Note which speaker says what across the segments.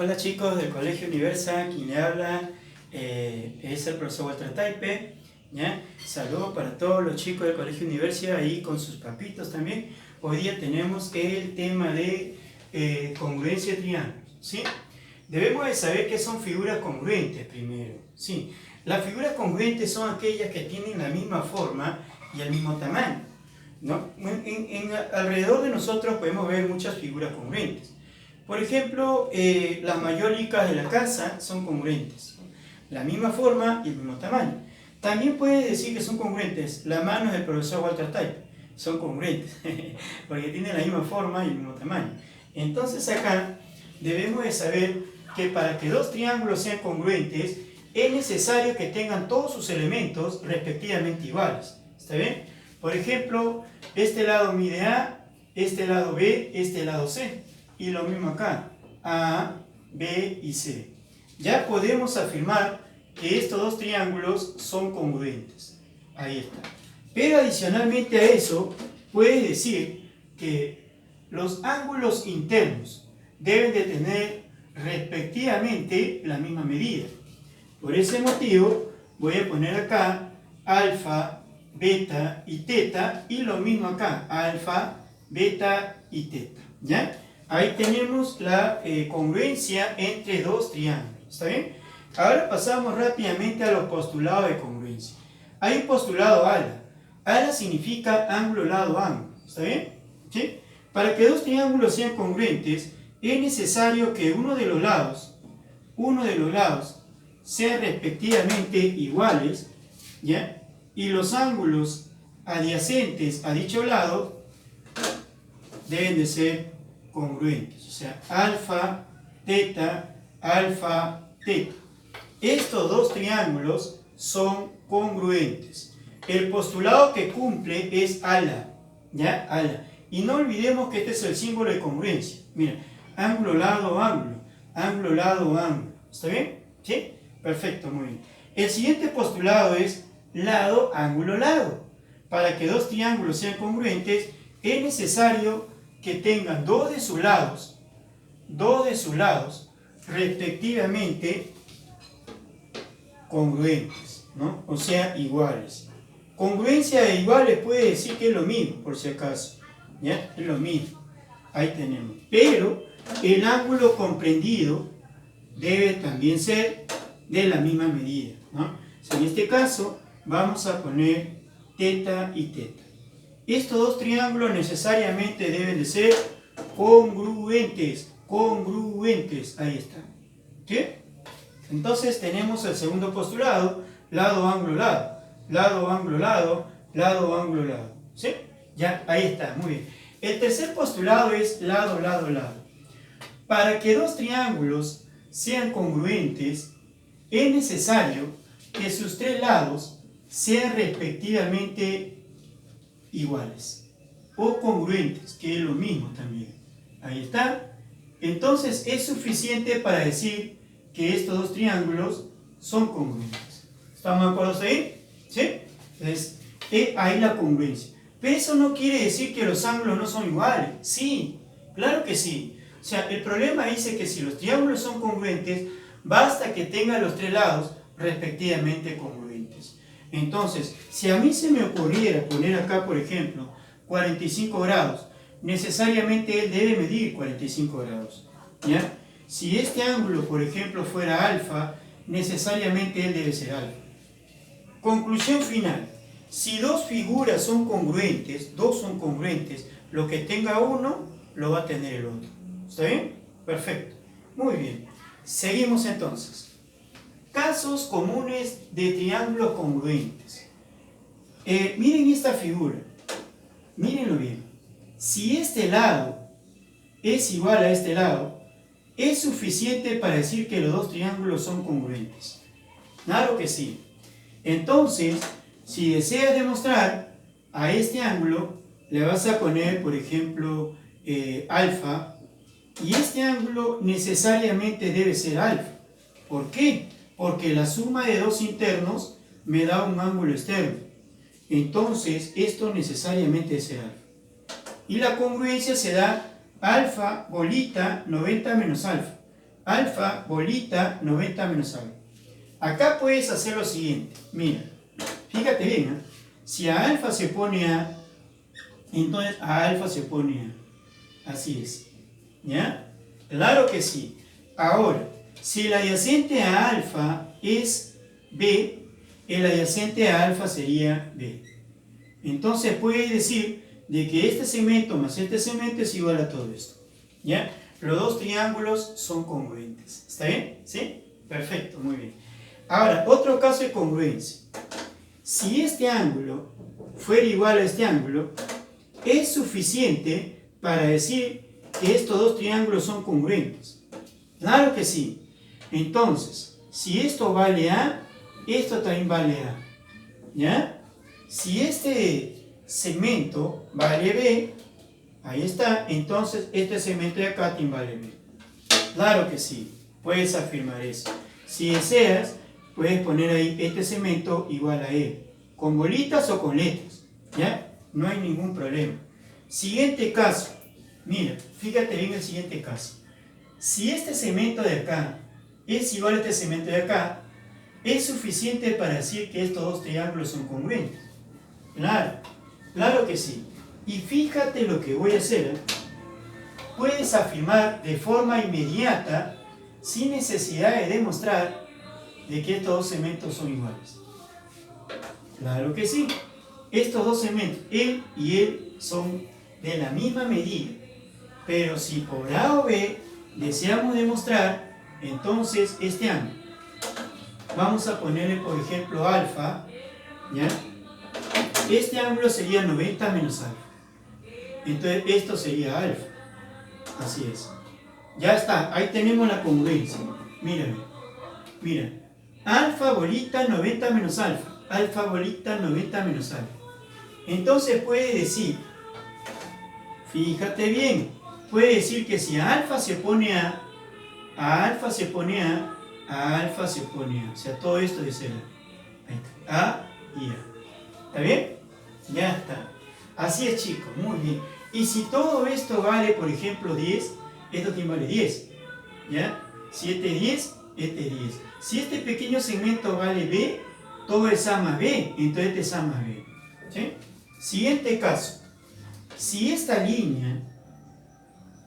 Speaker 1: Hola chicos del Colegio Universa, quien le habla es el profesor Walter Taipe. ¿Ya? Saludos para todos los chicos del Colegio Universa ahí con sus papitos también. Hoy día tenemos el tema de congruencia de triángulos, ¿sí? Debemos de saber qué son figuras congruentes primero, ¿sí? Las figuras congruentes son aquellas que tienen la misma forma y el mismo tamaño, ¿no? Alrededor de nosotros podemos ver muchas figuras congruentes. Por ejemplo, las mayólicas de la casa son congruentes, la misma forma y el mismo tamaño. También puede decir que son congruentes las manos del profesor Walter Taipe, son congruentes, porque tienen la misma forma y el mismo tamaño. Entonces acá debemos de saber que para que dos triángulos sean congruentes, es necesario que tengan todos sus elementos respectivamente iguales. ¿Está bien? Por ejemplo, este lado mide A, este lado B, este lado C. Y lo mismo acá, A, B y C. Ya podemos afirmar que estos dos triángulos son congruentes. Ahí está. Pero adicionalmente a eso, puedes decir que los ángulos internos deben de tener respectivamente la misma medida. Por ese motivo, voy a poner acá alfa, beta y teta, y lo mismo acá, alfa, beta y teta. ¿Ya? Ahí tenemos la congruencia entre dos triángulos. ¿Está bien? Ahora pasamos rápidamente a los postulados de congruencia. Hay un postulado ALA. ALA significa ángulo, lado, ángulo. ¿Está bien? ¿Sí? Para que dos triángulos sean congruentes, es necesario que uno de los lados sean respectivamente iguales, ¿ya? Y los ángulos adyacentes a dicho lado deben de ser congruentes, o sea, alfa, teta. Estos dos triángulos son congruentes. El postulado que cumple es ALA, ¿ya? ALA. Y no olvidemos que este es el símbolo de congruencia. Mira, ángulo, lado, ángulo, ángulo, lado, ángulo. ¿Está bien? ¿Sí? Perfecto, muy bien. El siguiente postulado es lado, ángulo, lado. Para que dos triángulos sean congruentes, es necesario que tengan dos de sus lados respectivamente congruentes, ¿no? O sea, iguales. Congruencia de iguales puede decir que es lo mismo, por si acaso, ¿ya? Es lo mismo, ahí tenemos. Pero el ángulo comprendido debe también ser de la misma medida, ¿no? En este caso vamos a poner teta y teta. Estos dos triángulos necesariamente deben de ser congruentes, ahí está. ¿Sí? Entonces tenemos el segundo postulado, lado, ángulo, lado, lado, ángulo, lado, lado, ángulo, lado. ¿Sí? Ya, ahí está, muy bien. El tercer postulado es lado, lado, lado. Para que dos triángulos sean congruentes, es necesario que sus tres lados sean respectivamente iguales o congruentes, que es lo mismo también. Ahí está. Entonces es suficiente para decir que estos dos triángulos son congruentes. ¿Estamos de acuerdo ahí? ¿Sí? Entonces, ahí la congruencia. Pero eso no quiere decir que los ángulos no son iguales. Sí, claro que sí. O sea, el problema dice que si los triángulos son congruentes, basta que tengan los tres lados respectivamente congruentes. Entonces, si a mí se me ocurriera poner acá, por ejemplo, 45 grados, necesariamente él debe medir 45 grados. ¿Ya? Si este ángulo, por ejemplo, fuera alfa, necesariamente él debe ser alfa. Conclusión final. Si dos figuras son congruentes, lo que tenga uno, lo va a tener el otro. ¿Está bien? Perfecto. Muy bien. Seguimos entonces. Casos comunes de triángulos congruentes. Miren esta figura. Mírenlo bien. Si este lado es igual a este lado, es suficiente para decir que los dos triángulos son congruentes. Claro que sí. Entonces, si deseas demostrar a este ángulo, le vas a poner, por ejemplo, alfa, y este ángulo necesariamente debe ser alfa. ¿Por qué? Porque la suma de dos internos me da un ángulo externo. Entonces, esto necesariamente debe ser alfa. Y la congruencia se da alfa bolita 90 menos alfa. alfa bolita 90 menos alfa. Acá puedes hacer lo siguiente. Mira, fíjate bien, ¿eh? Si a alfa se pone A, entonces a alfa se pone A. Así es. ¿Ya? Claro que sí. Ahora, si el adyacente a alfa es B, el adyacente a alfa sería B. Entonces puedes decir de que este segmento más este segmento es igual a todo esto. ¿Ya? Los dos triángulos son congruentes. ¿Está bien? ¿Sí? Perfecto, muy bien. Ahora, otro caso de congruencia. Si este ángulo fuera igual a este ángulo, es suficiente para decir que estos dos triángulos son congruentes. Claro que sí. Entonces, si esto vale A, esto también vale A. ¿Ya? Si este segmento vale B, ahí está, entonces este segmento de acá también vale B. Claro que sí, puedes afirmar eso. Si deseas, puedes poner ahí este segmento igual a E, con bolitas o con letras, ¿ya? No hay ningún problema. Siguiente caso, mira, fíjate bien el siguiente caso. Si este segmento de acá es igual a este segmento de acá, es suficiente para decir que estos dos triángulos son congruentes. Claro, claro que sí. Y fíjate lo que voy a hacer, ¿eh? Puedes afirmar de forma inmediata, sin necesidad de demostrar, de que estos dos segmentos son iguales. Claro que sí. Estos dos segmentos, él y él, son de la misma medida. Pero si por A o B deseamos demostrar, entonces este ángulo, vamos a ponerle por ejemplo alfa, ¿ya? Este ángulo sería 90 menos alfa. Entonces esto sería alfa. Así es. Ya está, ahí tenemos la congruencia. Mírame, mira. Alfa bolita 90 menos alfa. Alfa bolita 90 menos alfa. Entonces puede decir, fíjate bien, puede decir que si a alfa se pone a alfa se pone a alfa se pone a. O sea, todo esto de ser A y A. ¿Está bien? Ya está. Así es, chicos, muy bien. Y si todo esto vale, por ejemplo, 10, esto también vale 10. ¿Ya? Si este 10, este 10. Si este pequeño segmento vale B, todo es A más B, entonces este es A más B. ¿Sí? Siguiente caso. Si esta línea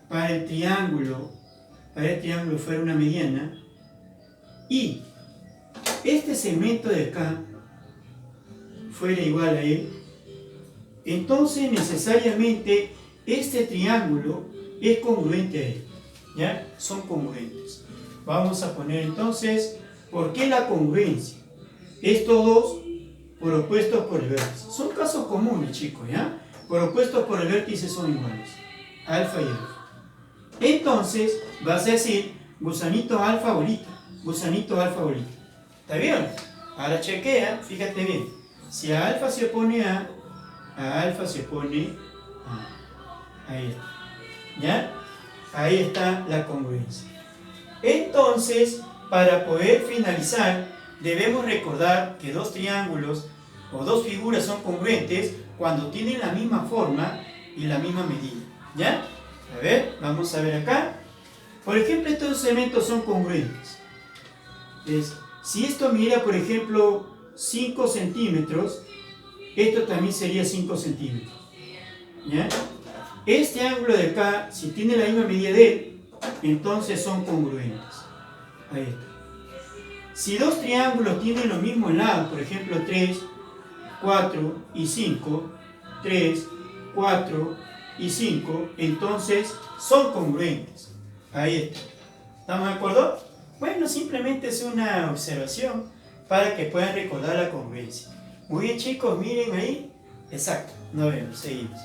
Speaker 1: para el triángulo fuera una mediana y este segmento de acá fuera igual a él, entonces necesariamente este triángulo es congruente a él. ¿Ya? Son congruentes. Vamos a poner entonces, ¿por qué la congruencia? Estos dos por opuestos por el vértice. Son casos comunes, chicos, ¿ya? Por opuestos por el vértice son iguales. Alfa y alfa. Entonces, vas a decir, gusanito alfa bolita. Gusanito alfa bolita. ¿Está bien? Ahora chequea, fíjate bien. Si a alfa se pone a alfa se pone A. Ahí está. ¿Ya? Ahí está la congruencia. Entonces, para poder finalizar, debemos recordar que dos triángulos o dos figuras son congruentes cuando tienen la misma forma y la misma medida. ¿Ya? A ver, vamos a ver acá. Por ejemplo, estos dos segmentos son congruentes. Si esto mira, por ejemplo, 5 centímetros, esto también sería 5 centímetros. ¿Ya? Este ángulo de acá, si tiene la misma medida de él, entonces son congruentes. Ahí está. Si dos triángulos tienen los mismos lados, por ejemplo 3, 4 y 5, 3, 4 y 5, entonces son congruentes. Ahí está. ¿Estamos de acuerdo? Bueno, simplemente es una observación para que puedan recordar la congruencia. Muy bien, chicos, miren ahí. Exacto. Nos vemos, seguimos.